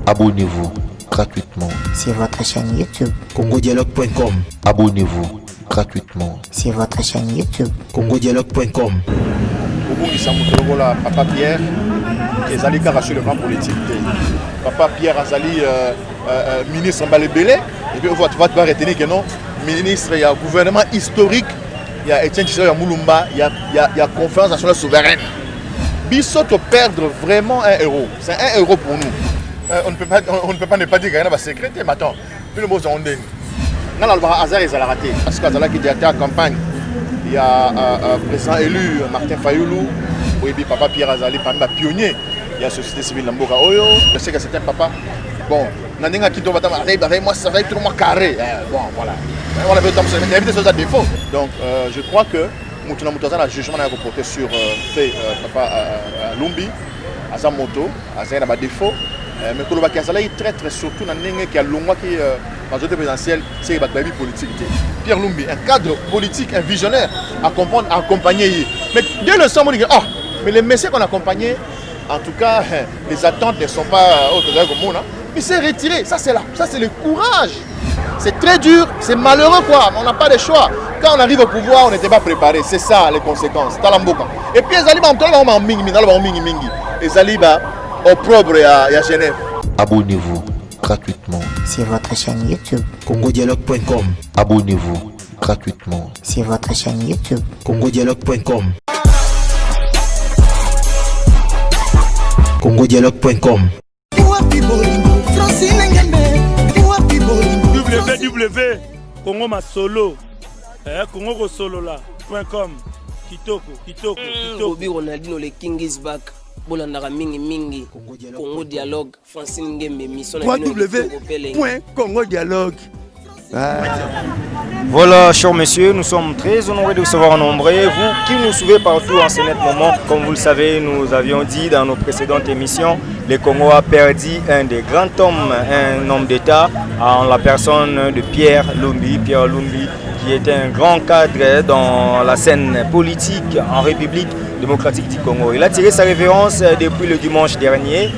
Abonnez-vous gratuitement sur votre chaîne YouTube congodialogue.com. Abonnez-vous gratuitement sur votre chaîne YouTube congodialogue.com. Papa Pierre, ezali kaka sur le plan politique. Papa Pierre Azali, ministre Mbalebele, et puis tu vas retenir que non, ministre, il y a un gouvernement historique, il y a Etienne Tshisekedi, il y a Moulumba, il y a conférence nationale souveraine. Bissoto perdre vraiment un euro, c'est un euro pour nous. On ne peut pas ne pas dire qu'il y a un secret, mais attends, puis le mot c'est on dit. Dans le hasard, ils ont raté, parce qu'Azala qui était en campagne, il y a un président élu, Martin Fayoulou, oui, Papa Pierre Azali, parmi les pionniers, il y a la société civile Namboka Oyo, je sais que c'est un papa. Bon, Nandinga qui tombe à moi, ça va être trop carré. Bon, voilà. On avait des choses à défaut. Donc, je crois que Moutouna Moutazan a jugement à reporter sur Papa Lumbi, à sa moto, à sa défaut. Mais Koloba Kazala est très surtout dans le qui a l'ongwa qui dans le présidentiel, c'est la vie politique. Pierre Lumbi, un cadre politique, un visionnaire, à comprendre, à accompagner. Mais dès le sang, on dit oh, mais les messieurs qu'on a accompagnés, en tout cas, les attentes ne sont pas autres que moi. Il s'est retiré, ça c'est le courage. C'est très dur, c'est malheureux quoi, on n'a pas de choix. Quand on arrive au pouvoir, on n'était pas préparé, c'est ça les conséquences. Et puis les alibas, les alibas opprobre à Genève. Abonnez-vous gratuitement sur votre chaîne YouTube congodialogue.com. Abonnez-vous gratuitement sur votre chaîne YouTube congodialogue.com. congodialogue.com. www Congo Masolo Congo Solo là.com. Kitoko. Bobby Ronaldinho le King is back. Bolandara mingi Congo Dialogue Francine Ngembe mission www.congodialogue. Voilà, chers messieurs, nous sommes très honorés de vous recevoir en nombre. Vous qui nous suivez partout en ce net moment, comme vous le savez, nous avions dit dans nos précédentes émissions, le Congo a perdu un des grands hommes, un homme d'État, en la personne de Pierre Lumbi, qui était un grand cadre dans la scène politique en République démocratique du Congo. Il a tiré sa révérence depuis le dimanche dernier.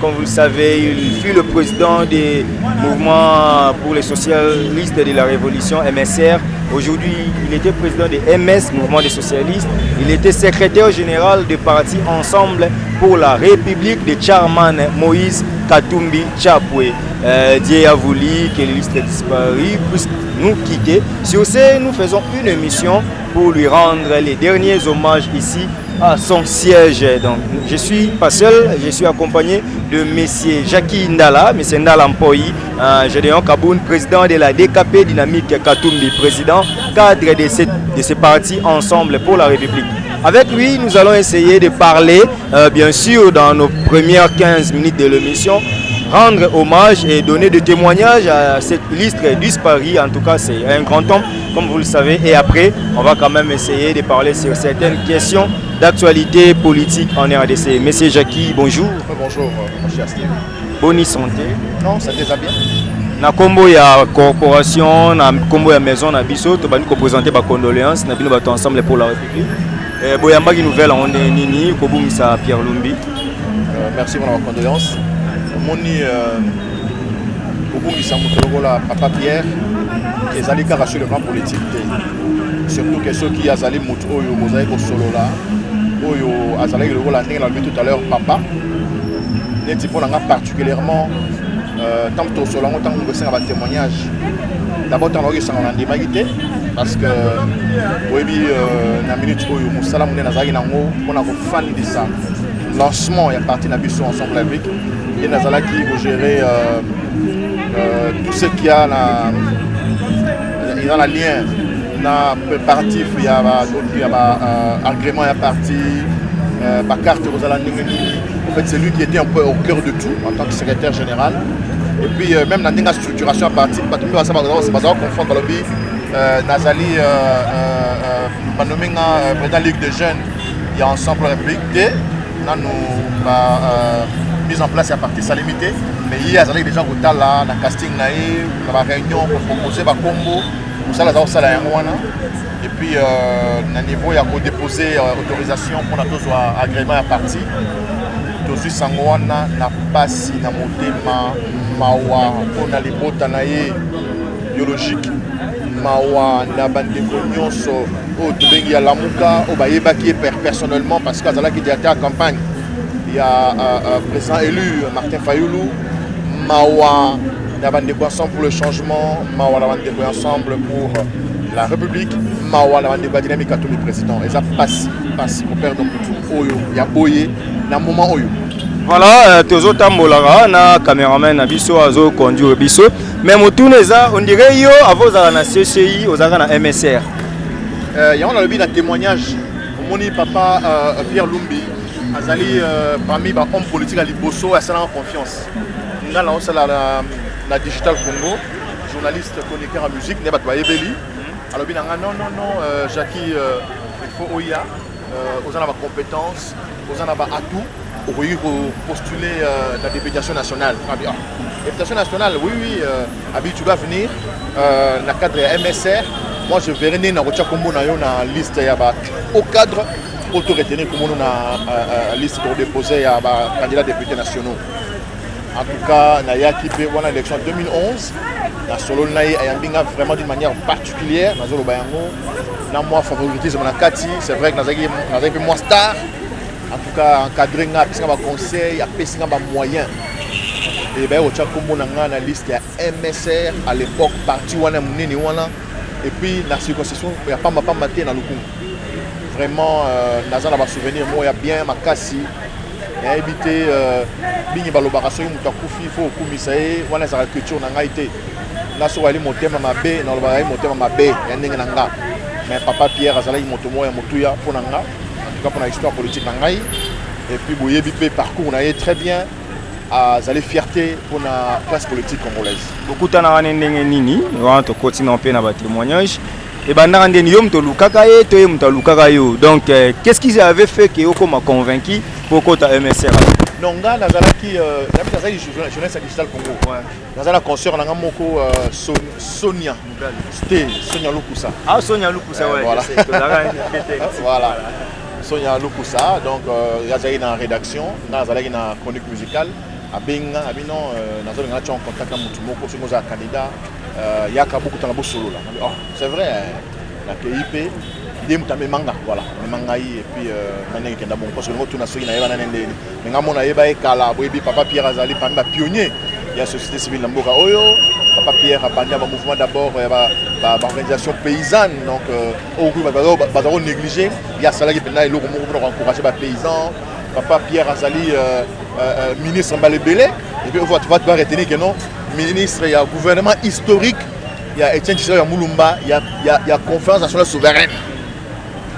Comme vous le savez, il fut le président des mouvements pour les socialistes de la révolution, MSR. Aujourd'hui, il était président de MS, mouvement des socialistes. Il était secrétaire général du parti Ensemble pour la République de Charman Moïse Katumbi Chapwe. Dieu a voulu que les listes disparues puissent nous quitter. Sur ce, nous faisons une émission pour lui rendre les derniers hommages ici à son siège. Donc, je ne suis pas seul, je suis accompagné de M. Jackie Ndala, M. Ndala Mpoyi, Gédéon Kaboun, président de la DKP Dynamique Katumbi, président cadre de ce parti Ensemble pour la République. Avec lui, nous allons essayer de parler, bien sûr, dans nos premières 15 minutes de l'émission, rendre hommage et donner des témoignages à cette liste disparue. En tout cas, c'est un grand homme, comme vous le savez. Et après, on va quand même essayer de parler sur certaines questions d'actualité politique en RDC. Monsieur Jackie, bonjour. Bonjour, mon cher Steve. Bonne santé. Non, ça déjà bien. Na combo ya corporation, na combo ya maison na biso, to bani ko présenter ba condoléances na bino bato ensemble pour la République. Boyamba qui nouvelle on est nini ko bumisa Pierre Lumbi. Merci pour la condoléance. Moni ko bumisa mutolola Papa Pierre qui est allé sur le plan politique. Surtout que ceux qui azali mutu oyo bozali ko solo là oyo azali le la ndenge na lui tout à l'heure papa. Neti pour nga particulièrement tant que sur la montagne on va témoignage d'abord tant que ça on a démarqué parce que oui na minute oyo musala mune nazali nango pona ko fan de ça lancement ya parti na biso ensemble avec et nazala qui va gérer tout ce qu'il y a dans la lien na préparatif il y a agrément ya parti ma carte aux alandingeni. En fait, c'est lui qui était un peu au cœur de tout en tant que secrétaire général. Et puis même dans la structuration à partir de c'est pas ça confondre le bi Nazali nommé président Ligue des jeunes il y a ensemble République D nous mise en place à partir ça limité mais il y a déjà au là dans casting na la réunion pour proposer ba combo pour ça là ça là et puis à niveau il y a déposer autorisation pour la agrément à partir tozwi sango wana na pasi na motema mawa mpona libota na ye biologique mawa na bandeko nyonso oyo tobengi ya lamuka oyo bayebaki ye personnellement parce que azalaki directeur ya campagne ya président élu Martin Fayoulou mawa na bandeko ensemble pour le changement mawa na bandeko ensemble pour la République mawa na bandeko ya dynamique Katumbi président eza pasi koperdre mutu oyo ya boye na moment oyo. Voilà, tozo tambolaka na cameraman na biso azo conduire biso mais mutune eza on dirait yo avozala na CCI ozaka na MSR. On a le témoignage moni papa Pierre Lumbi azali parmi ba homme politique à Liboso à sa confiance. Nga la on la Digital Congo journaliste chroniqueur en musique ne ba to yebeli. Alors bien non Jackie il faut oya aux en avoir compétences aux en avoir atout pour postuler la députation nationale. Députation nationale, oui, tu dois venir dans le cadre de MSR. Moi, je verrai dans la liste au cadre auto-retenir comme la liste pour déposer à candidats députés nationaux. En tout cas, il y a l'élection 2011. La solo vraiment d'une manière particulière. Moi, favoritisme na Kati, c'est vrai que nous avons moins star. En tout cas, encadré nga pesi nga ba conseil, apesi nga ba moyen. Et ben au tchakombo na nga na liste ya MSR à l'époque parti wana munene wana et puis la circonscription ya pas maté na lukungu. Vraiment naza na ba souvenir moi ya bien makasi. Ya éviter bingi balobaka so muta kufi fo kumisa e wana za culture na nga ité. Na so wali motema mabe na lobaka motema mabe ya ndenge na nga. Mais papa Pierre azala moto moya motuya pour na nga. Pour l'histoire politique et puis le parcours on a très bien à la fierté pour la classe politique congolaise. Beaucoup de nini on continue en na témoignage et donc qu'est-ce qu'ils avaient fait que vous m'a convaincu pour que ta MSR non nga nazalaki jeunesse digital Congo nazala concert na moko Sonia Lukusa Sonia Lukusa ouais voilà voilà Sonia Lukusa, donc il y a une rédaction, il y a une chronique musicale. Abinga, abino, nous avons en contact avec Moutoumoko, sur nos candidats. Il y a beaucoup de solo là. Oh, c'est vrai, la KIP, il y a des manga, voilà, les mangas et puis maintenant il y a bon parce que nous tous nous sommes nandé. Mais quand on a ébaé Kala, Boebi, papa Pierre Azali, parmi les pionniers, il y a la société civile Namboka Oyo. Papa Pierre a parlé d'un mouvement d'abord d'organisation paysanne, donc au groupe bazaro négligé, il y a ça qui est là et l'autre pour encourager les paysans. Papa Pierre Azali ministre Mbalebele et puis tu vas retenir que non ministre il y a gouvernement historique, il y a Etienne Tshisekedi Moulumba, il y a conférence nationale souveraine.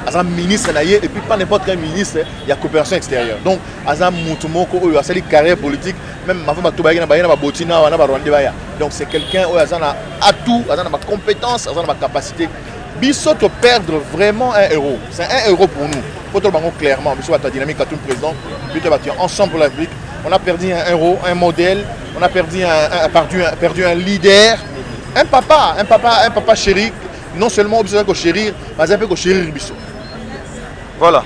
Azam ministre et puis pas n'importe quel ministre, il y a coopération extérieure. Donc Azam Moutoumoko il y a sa carrière politique. Même ma femme donc c'est quelqu'un qui a tout, qui a ma compétence, qui a ma capacité. Bissot perdre vraiment un héros. C'est un héros pour nous. Faut le dire clairement. Bissot a dynamique à tout le président. Ensemble pour la République. On a perdu un héros, un modèle. On a perdu un leader, un papa chéri. Non seulement besoin de chérir, mais un peu de chérir Bissot. Voilà.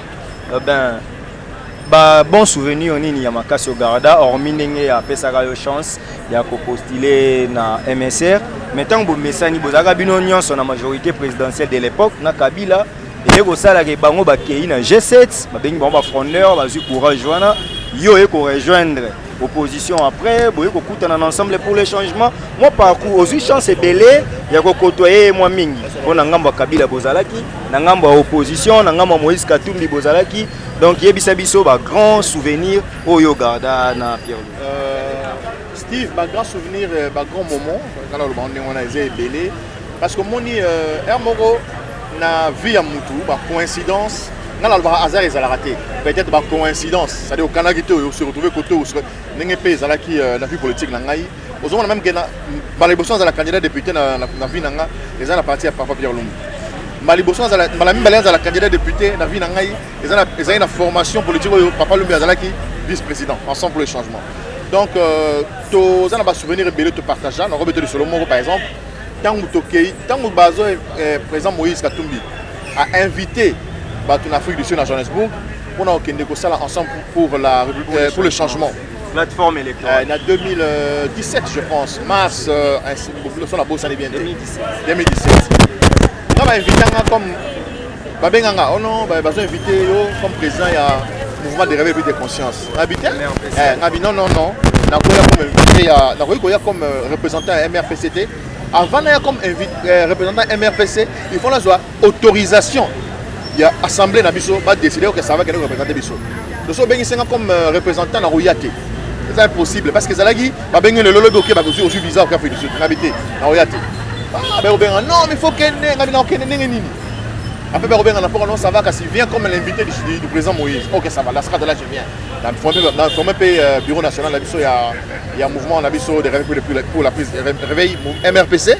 Bon souvenir nini ya makasi au Garda hormis ndenge ya pesaka yo chance ya ko postuler na MSR mais tant que mesani bozaka bino nyonso na majorité présidentielle de l'époque na Kabila et ko sala ke bango ba kei na G7 ba bengi ba frondeur ba zu courage wana yo e ko rejoindre opposition après boye ko kutana ensemble pour les changements moi parcours aux chance belé ya ko côtoyer moi mingi on ngambo Kabila bozalaki na ngambo opposition na ngambo Moïse Katumbi bozalaki. Donc, il y a un grand souvenir au Yogarda na Pierre. Steve, un grand souvenir, un grand moment, quand on a été belé. Parce que mon Hermoro na vie à Moutou, par coïncidence, on a le hasard et ça l'a raté. Peut-être par coïncidence, c'est-à-dire au Canada, on se retrouve côté où on a pays qui la vie politique nangai. Aux hommes même que dans les besoins de la candidate député na vie nanga, les gens la partie à Papa Pierre Lumumba. Maliboson à la candidate député na vie nangai ils ont une formation politique papa Lumbi azalaki vice-président ensemble pour le changement donc to za na ba souvenir belé te partager na robeto de Solomon par exemple tango bazo président Moïse Katumbi a invité en Afrique du Sud à Johannesburg on a okende ko sala ensemble pour le changement. Plateforme électorale. En 2017 je pense, mars sur la bourse année bien 2017. On va inviter comme babenganga oh non ba besoin inviter comme président il y a mouvement de réveil de conscience. Habité non na koya comme représentant MRPCT. Avant d'être comme représentant MRPC, il faut la autorisation. Il y a assemblée nabiso va décider que ça va qu'elle représenter biso. Donc so bengi senga comme représentant na royauté. C'est impossible parce que zalagi ba bengi le lolo doké ba aussi visa au café du sud habité na royauté. Ah ben Robin non mais il faut qu'elle ngabi na okene nini. Après ben Robin na non ça va quand il vient comme l'invité du président Moïse. OK ça va la sera de là je viens. Dans le bureau national nabiso il y a un mouvement nabiso de réveil pour la prise réveil MRPC.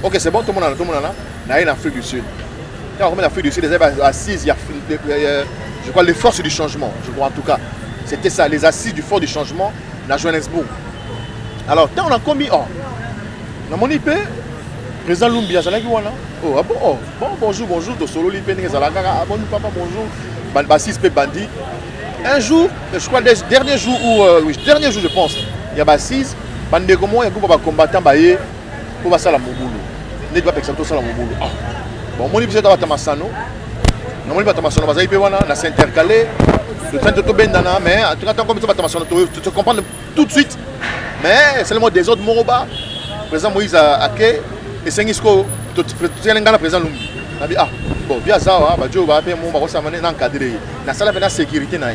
OK c'est bon tout le monde là. Na en Afrique du Sud. Quand on remet l'Afrique du Sud, les assises, il y a, je crois, les forces du changement, je crois en tout cas. C'était ça, les assises du fort du changement à Johannesburg. Alors, quand on a commis, dans mon IP, président Lumbia, oh, ah bon, oh, bon, bonjour, de solo l'IP, bon, papa, bonjour, Bassis P. Bandi. Un jour, je crois, dernier jour, je pense, il y a Bassis, Bandi, comment il y a un combattant, pour passer à la Moboulou. N'est pas exactement ça la Moboulou. Bon, mon épisode à Tamasano, on s'intercalé, le train de Tobendana, mais en tout cas, comme ça, tu te comprends tout de suite. Mais c'est le mot des autres Moroba, président Moïse Ake, et Sengisko, tu es un président Lumbi. Ah, bon, via ça, Badjo va appeler mon barossa mané encadré. La salle de la sécurité n'a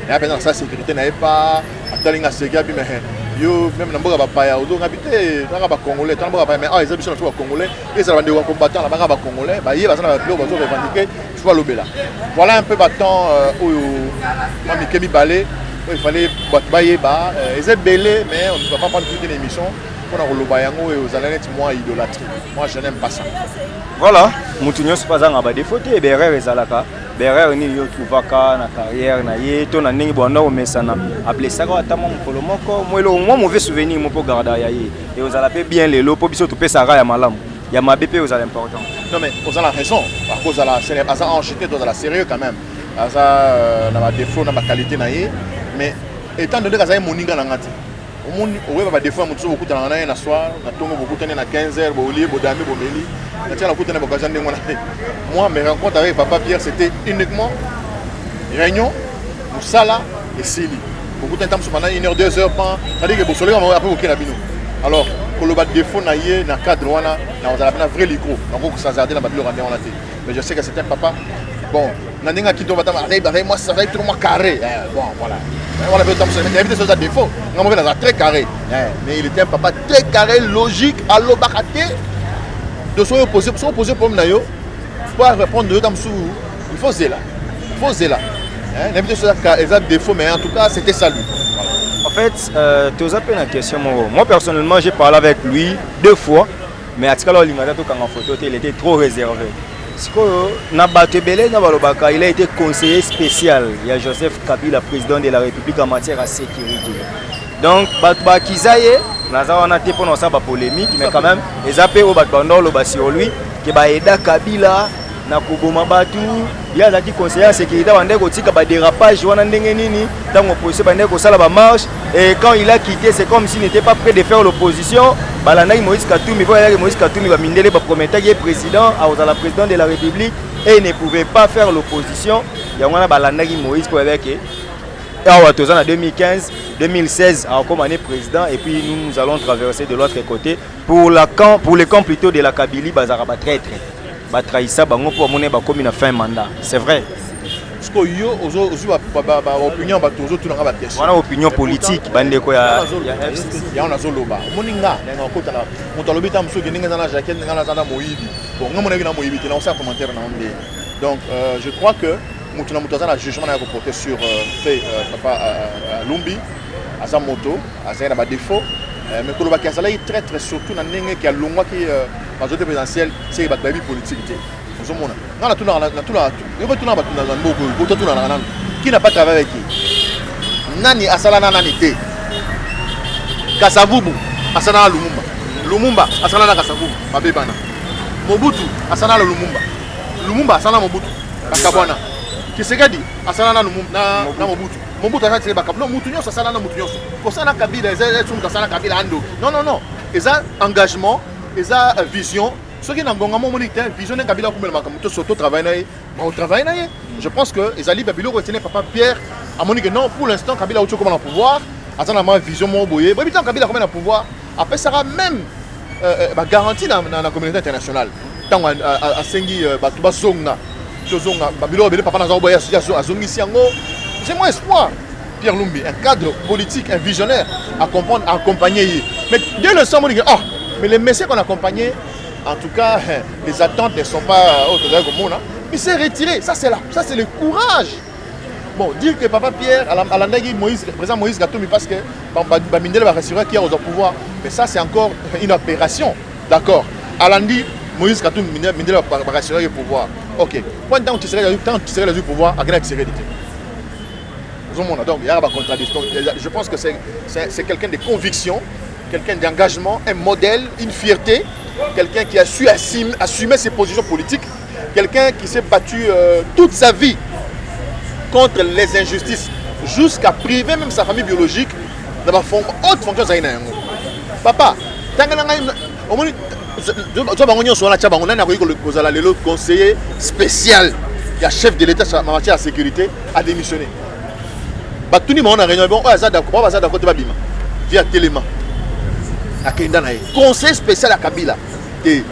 pas. La sécurité n'a pas. Attendez la sécurité, mais yo même na mboka bapaya ozo ngabité na ba congolais tant mboka mais ils habitent sur le congolais et ça va des combattants là ba congolais ba yeba ça na ba bazo revendiquer soit lobela voilà un peu battant mami kemi balé il fallait ba yeba ils étaient belé mais on ne va pas prendre toute une émission pour na loba yango et aux alanettes moi idolâtrie moi je n'aime pas ça voilà mutunyo sepazanga ba défaut et berrer ezalaka berrer ni yo trouvaka na carrière na ye to na ndenge bonda o mesana appelé ça ata mo mokolo moko mwelo mo mauvais souvenir mo po garda ya ye et aux ala pe bien lelo po biso to pe sara ya malamu ya mabepe aux ala important non mais aux ala raison à cause ala asa enchaîné dans la sérieux quand même asa na ba défaut na ba qualité na ye mais étant donné que ça est moninga na ngati au monde on va des fois mutu beaucoup dans na soir na tongo beaucoup tane na 15h bo lié bo dami bo meli na tia la coup tane occasion de moi mes rencontres avec papa Pierre c'était uniquement réunion musala et sili beaucoup de temps pendant 1h 2h pas c'est-à-dire que bo soleil on va après aucun abino alors ko le bat défaut na yé na cadre wana na on a un vrai micro donc ça zarder na battre on a mais je sais que c'était papa bon na ninga ki to batama moi ça va être trop carré bon voilà on avait temps il y avait des choses à défaut on avait dans très carré mais il était un papa très carré logique à l'obakate de son opposé problème na yo pour répondre de temps sous il faut zéla il y avait des choses à défaut mais en tout cas c'était ça lui en fait tu as appelé la question moi personnellement j'ai parlé avec lui 2 fois mais à ce cas-là en photo il était trop réservé. Il a été conseiller spécial. Il y a Joseph Kabila, président de la République en matière de sécurité. Donc, Kizaye, on a été pour une polémique, mais quand même, les appels au sur lui, qui va aider Kabila, Nakuboma Batu, il y a des conseillers en sécurité, on a des dérapages, on a des marche. Et quand il a quitté, c'est comme s'il n'était pas prêt de faire l'opposition. Moïse Katoumi, Moïse Katoumi va miner promettre qu'il est président, à la présidente de la République, et il ne pouvait pas faire l'opposition. Il y a Moïse pour avec en 2015, 2016, comme année président, et puis nous allons traverser de l'autre côté pour les camps plutôt de la Kabylie, Bazaraba très Batraïssa, Bango pour mener comme une fin mandat. C'est vrai. Parce que yo opinion ba tozo tout na question. Voilà opinion politique bande ko ya on a zoloba. Moninga na ngokota na mutalobi tam so geninga na jaquette na zana moyibi. Bon ngamo na moyibi na on sa commentaire na onde. Donc je crois que mutuna mutazana jugement na reporter sur fait papa Lumbi asa moto asa na ba défaut mais ko lo ba kasala très très surtout na ndenge ki alongwa ki majorité présidentielle c'est ba baby politique. Qui n'a pas travaillé avec qui Nani Asalana Nanite Kasavubu Asana Lumumba Lumumba Asana Kasavubu Mabebana Mobutu Asana Lumumba Asana Mobutu Akabwana Tshisekedi asala na Mobutu. Mobutu a fait bakablo Mobutu nyonso asala na Mobutu nyonso. Kosala Kabila ezali asala Kabila ando. Non. Eza engagement, eza vision. Ceux qui n'ont pas vision de Kabila comme le Makamuto surtout travailler na ye. Je pense que ezali babilo retenir papa Pierre a moni que non pour l'instant Kabila auto comme le pouvoir. Attends ma vision mo boye. Bon bitan Kabila comme le pouvoir. Après ça sera même garantie dans la communauté internationale. Tant à sengi batuba zonga. Zonga babilo bele papa na zo boya azongi siango. J'ai mon espoir. Pierre Lumbi, un cadre politique, un visionnaire à comprendre, à accompagner. Mais dès le sang, on dit mais les messieurs qu'on a accompagnés, en tout cas, les attentes ne sont pas autres comme moi. Il s'est retiré. Ça, c'est le courage. Bon, dire que Papa Pierre, à l'Andagui, président Moïse Gatoumi, parce que Bamindele va rassurer qu'il y a au pouvoir. Mais ça, c'est encore une opération. D'accord. À l'Andi, Moïse Gatoumi, Mindele va rassurer le pouvoir. Ok. Quand tu serais le pouvoir, à quelle sérénité. Donc il y a une contradiction. Je pense que c'est quelqu'un de conviction, quelqu'un d'engagement, un modèle, une fierté, quelqu'un qui a su assumer ses positions politiques, quelqu'un qui s'est battu toute sa vie contre les injustices, jusqu'à priver même sa famille biologique de la haute fonction. Papa, le conseiller spécial, il y a chef de l'État en matière de sécurité, a démissionné. Batuni ma on a réunion bon azada ko bazada ko babima via téléma akenda na conseil spécial à Kabila et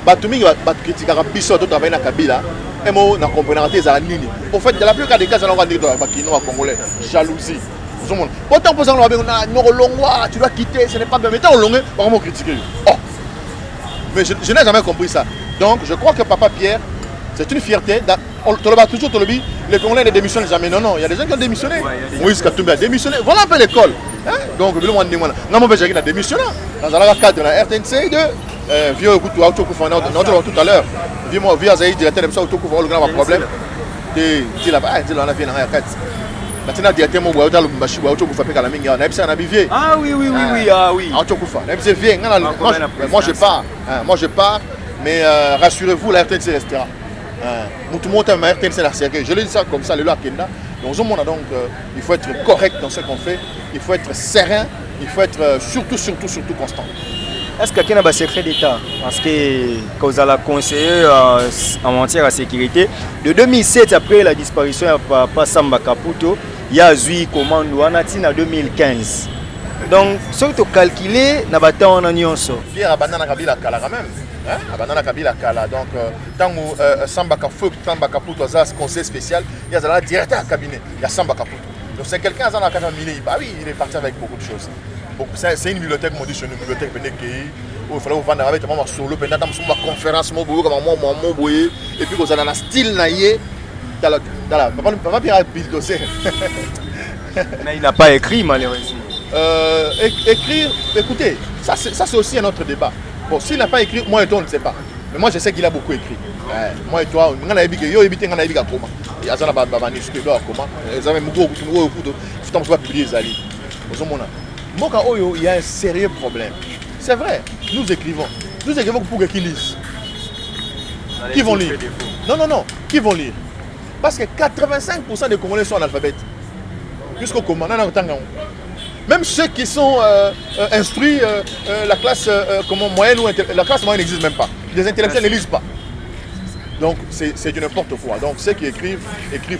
batumi bat critique à biso to travailler na Kabila et mo na comprendre tes za nini au fait dans la plupart des cas ça on va dire bakino à congolais jalousie vous monde pourtant posant on a no longwa tu dois quitter ce n'est pas bien mais tant longé vraiment critiquer mais je n'ai jamais compris ça donc je crois que Papa Pierre c'est une fierté. Les Congolais ne démissionnent jamais. Non, il y a des gens qui ont démissionné. Moïse Katumbi a démissionné. Voilà un peu l'école. Donc, je vais démissionner. Dans le cadre de la RTNC, vieux tout à l'heure, vieux Azaï, directeur de l'Auto, le grand problème. Il a vu dans la carte. Maintenant, directeur de l'Auto, ah oui. Moi, je pars. Mais rassurez-vous, la RTNC restera. Je le dis ça comme ça, le Kenda. Donc, il faut être correct dans ce qu'on fait, il faut être serein, il faut être surtout constant. Est-ce que quelqu'un a un secret d'État? Parce que quand vous allez conseiller en matière de sécurité, de 2007, après la disparition de Papa Samba Kaputo, il y a eu commande en 2015. Donc, ce que tu calcules, tu as un onion. Il y a un Kabila Kala quand même. Abandana Kabila Kala. Donc, tant que Samba Kaputo a un conseil spécial, il y a un directeur de cabinet, il y a Samba Kaputo. Donc, c'est quelqu'un qui a un bah oui, il est parti avec beaucoup de choses. C'est une bibliothèque, moi, je suis une bibliothèque il fallait vendre avec un solo, une conférence, et puis vous avez un style naïe. Papa Pierre a bulldozer. Mais il n'a pas écrit malheureusement. Écrire, écoutez, ça c'est aussi un autre débat. Bon, s'il n'a pas écrit, moi et toi on ne sait pas. Mais moi je sais qu'il a beaucoup écrit. Moi et toi, on a écrit, il y a comment. Il y a un manuscrit comment. Ils avaient beaucoup de publier les alliés. Il y a un sérieux problème. C'est vrai, nous écrivons pour qu'ils lisent. Qui vont lire? Non, qui vont lire? Parce que 85% des Congolais sont analphabètes. Jusqu'au commandant, même ceux qui sont instruits, la classe moyenne, la classe moyenne n'existe même pas. Les intellectuels ne lisent pas. Donc c'est du n'importe quoi. Donc ceux qui écrivent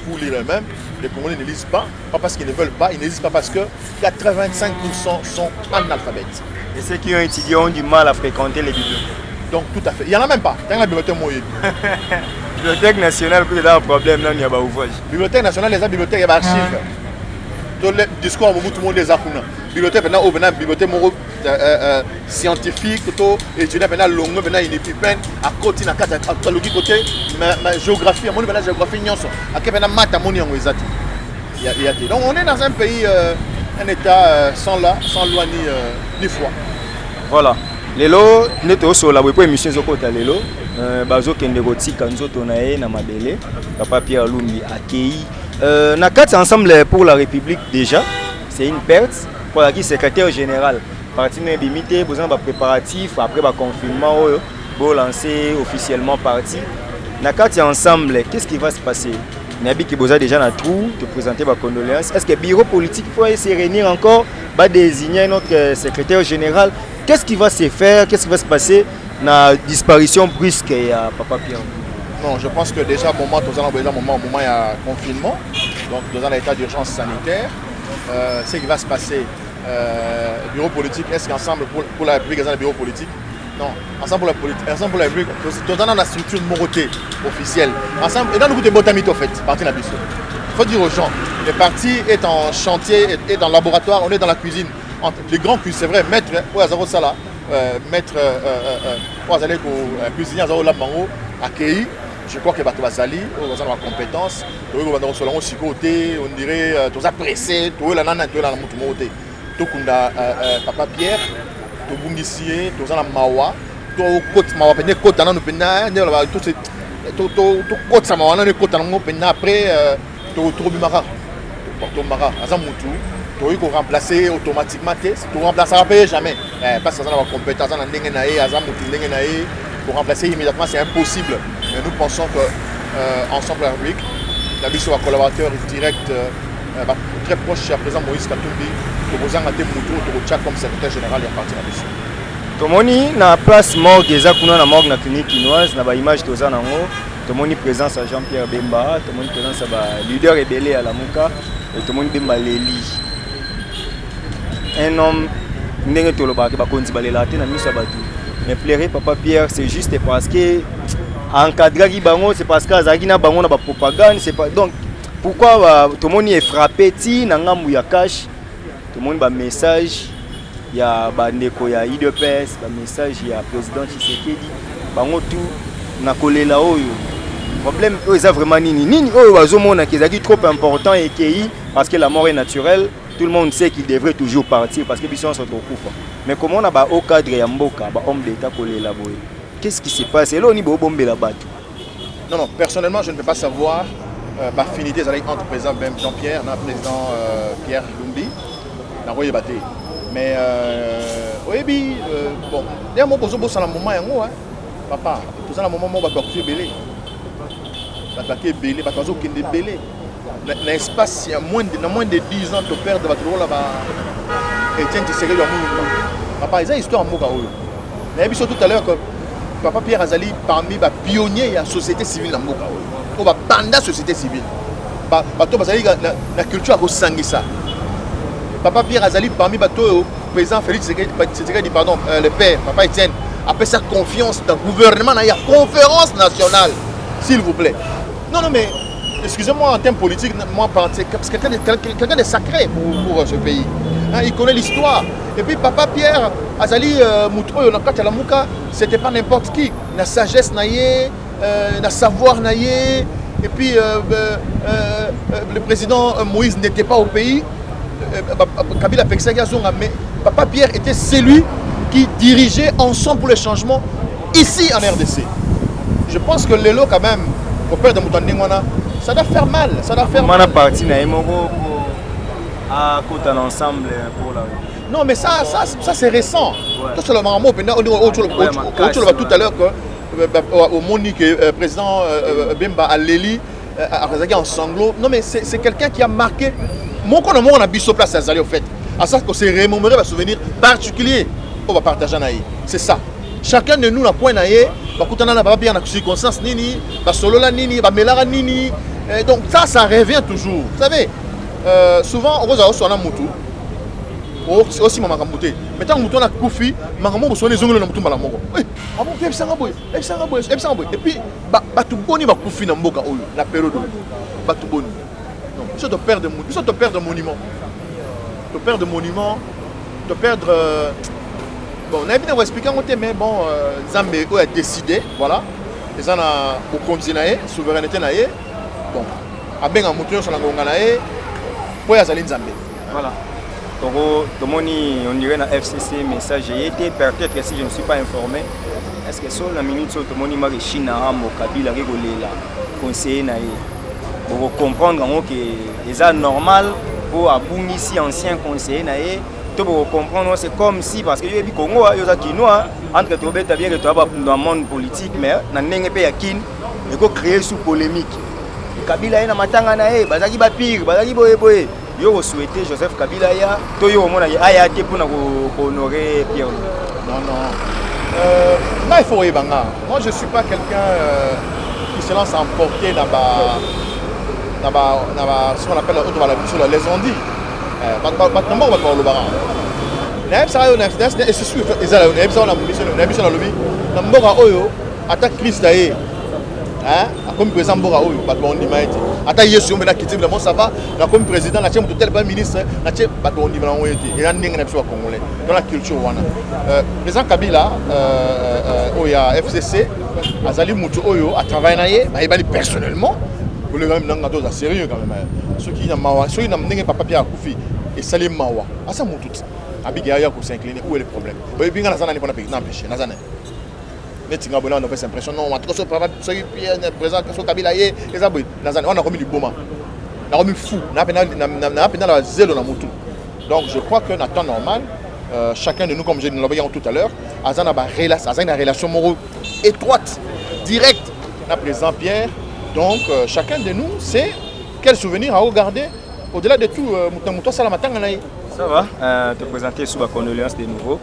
pour lire eux-mêmes. Les Congolais ne lisent pas parce qu'ils ne veulent pas, ils ne lisent pas parce que 85% sont analphabètes. Et ceux qui ont étudié ont du mal à fréquenter les bibliothèques. Donc tout à fait. Il n'y en a même pas. Il y a la bibliothèque moyenne. Bibliothèque nationale, il y a un problème, là, il y a un ouvrage. Bibliothèque nationale, les bibliothèques, il y a des archives. Tous les discours, tout le monde les a. Bibliothèque, maintenant, bibliothèque scientifique, étudiant, maintenant, longue, maintenant, il est plus peine, à côté, à côté, côté, géographie, à mon niveau, géographie, à côté, maintenant, maths, à mon niveau, donc, on est dans un pays, un État sans loi ni foi. Voilà. Lelo neto so la wepo émission zokota lelo bazo kende kotika nzoto na ye na mabele Papa Pierre Lumbi accueilli na kati ensemble pour la République déjà c'est une perte pour la qui secrétaire général parti na bimité besoin ba préparatif après ba confinement bo lancer officiellement parti na kati ensemble qu'est-ce qui va se passer Nabi qui bosa déjà dans trou te présenter ma condoléances. Est-ce que le bureau politique faut se réunir encore, va désigner notre secrétaire général? Qu'est-ce qui va se faire? Qu'est-ce qui va se passer dans la disparition brusque de Papa Pierre? Non, je pense que déjà moment il y a confinement, donc dans l'état d'urgence sanitaire, ce qui va se passer, bureau politique, est-ce qu'ensemble pour la République, dans le bureau politique? Non, ensemble pour la politique, ensemble pour la République, dans la structure de Moroté officielle, ensemble, et dans le groupe de Botamito, en fait, parti de la Bissau. Il faut dire aux gens, le parti est en chantier, est dans le laboratoire, on est dans la cuisine. Les grands cuisiniers, c'est vrai, maître, maître, cuisinier, accueilli, je crois que Bato Bazali, on a la compétence, on dirait, on a pressé, on a Papa Pierre. Tobungisie, tozana mawa, to côte mawa pene côte dans nos pena, tout c'est to côte sama wana ne côte dans pena après to bimara, to mara, azamutu, to iko remplacer automatiquement, to remplacer pas jamais, parce que ça n'a pas compétence dans ndenge nae, azamutu ndenge nae, pour remplacer immédiatement c'est impossible. Mais nous pensons que ensemble la République, la mission à collaborateur direct très proche à présent Moïse Katumbi. Comme secrétaire général et parti là-dessus. Tomoni na place morgue ezakuna na morgue na clinique chinoise na ba image toza nango tomoni présence à Jean-Pierre Bemba, tomoni présence à ba leader rebelle à la Muka et tomoni Bemba Leli. Un homme ndenge toloba ke ba konzi balela te na miso batu. Mais pleurer Papa Pierre c'est juste parce que encadrer bango c'est parce que azaki na bango na ba propagande c'est pas donc pourquoi tomoni est frappé ti na ngambu ya cash. Tout le monde a un message, il y a un IDPS, un message, il y a le président Tshisekedi, tout na collé là-haut. Le problème, c'est vraiment nini. C'est trop important et parce que la mort est naturelle, tout le monde sait qu'il devrait toujours partir parce que les gens sont trop courts. Mais comment on a un haut cadre et un homme d'État collé là-bas? Qu'est-ce qui se passe? Et là, on est bombé là-bas. Non, personnellement, je ne peux pas savoir l'affinité entre le président Jean-Pierre et le président Pierre Lumbi. Mais oui, bon, il y a un moment où papa, tout un moment où on va faire belé. L'espace, il y a moins de 10 ans, tu perds de votre rôle là-bas. Et tiens, tu sais que papa, il y a une histoire en Moka. Il y a tout à l'heure que Papa Pierre Azali, parmi les pionniers de la société civile en Moka. On va pendant la société civile. La culture a ressengi ça. Papa Pierre Azali, parmi le président Félix Tshisekedi, pardon, le père, Papa Etienne, après sa confiance dans le gouvernement, il y a conférence nationale, s'il vous plaît. Non, mais, excusez-moi en termes politiques, moi, parce que quelqu'un de sacré pour ce pays. Hein, il connaît l'histoire. Et puis, Papa Pierre Azali, c'était pas n'importe qui. La sagesse, la savoir, et puis, le président Moïse n'était pas au pays. Kabila mais Papa Pierre était celui qui dirigeait Ensemble pour le changement ici en RDC. Je pense que l'élo quand même, au père de Moutandingwana, ça doit faire mal. Ça doit faire mal. Parti à côté ensemble pour la. Non mais ça c'est récent. Tout tout à l'heure au Monique président Bemba Aleli en sanglots. Non mais c'est quelqu'un qui a marqué. Mon qu'on a biso place à Zali au fait. À ça qu'on s'est remémoré un souvenir particulier. On va partager naïe. C'est ça. Chacun de nous n'a point naïe. Bah coutana n'a pas bien la circonstance nini. Bah solo la nini. Bah melara nini. Donc ça revient toujours. Vous savez, souvent on va sur un moutou. Aussi maman kamouté. Mais tant que mouton a koufi, maman vous soignez les ongles dans mouton balamoko. Ah bon, et puis bah tout boni va koufi dans mboka la période. Bah tout boni. Tu te perds de monument. Tu perds de monument. Tu perds. Bon, on a bien expliqué, mais bon, Zambé a décidé, voilà. Les gens ont continué, souveraineté. Bon, à bien en mouton sur la Gonganae, pour y aller Zambé. Voilà. Donc, on dirait dans FCC, message j'ai été, peut-être que si je ne suis pas informé, est-ce que sur la minute, tout le monde m'a dit Chine, Kabila, rigolé là, conseiller naïe. Pour comprendre que c'est normal pour aboutir ici ancien conseiller naïe. Pour comprendre, c'est comme si, parce que les Congo, il y a Kinois, entre Tobé, tu as dans le monde politique, mais dans le pays, il faut créer sous polémique. Kabila na matanga na ye bazaki ba pire bazaki boye boye yo souhaiter Joseph Kabila ya to yo mona aya te pour honorer Pierre. Non. Il faut y banga. Moi je suis pas quelqu'un qui se lance à emporter ce qu'on appelle sur les ondits. Et c'est sûr, comme président Mbora Oyo, on dit ata yesu on quitter le monde ça va, comme président la chambre de tel ministre, la chambre on dit on été et la ninga na biso congolais dans la culture wana. Président Kabila oya FCC azali mutu oyo a travaillé na ye, ba ibali personnellement pour le même nanga doza sérieux quand même. Ceux qui na mawa, ceux qui na ndenge papa Pierre Akufi et Salim Mawa. Asa mutu abiga ya ko s'incliner où est le problème. Ba binga na zana ni pona pe na péché na zana. Netinga bona on a fait impression non on a trop présent sur Kabila ye eza boy on a commis du boma on a commis fou na pena la zélo na mutu. Donc je crois que en temps normal chacun de nous comme je l'ai dit tout à l'heure azana ba relation azana relation morale étroite directe na président Pierre. Donc chacun de nous sait quel souvenir à regarder au-delà de tout mutu sala matanga na ye. Ça va te présenter sous la condoléance de nouveau.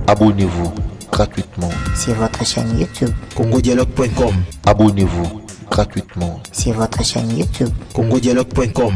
Abonnez-vous gratuitement sur votre chaîne YouTube. congodialogue.com. Abonnez-vous gratuitement Sur votre chaîne YouTube. congodialogue.com.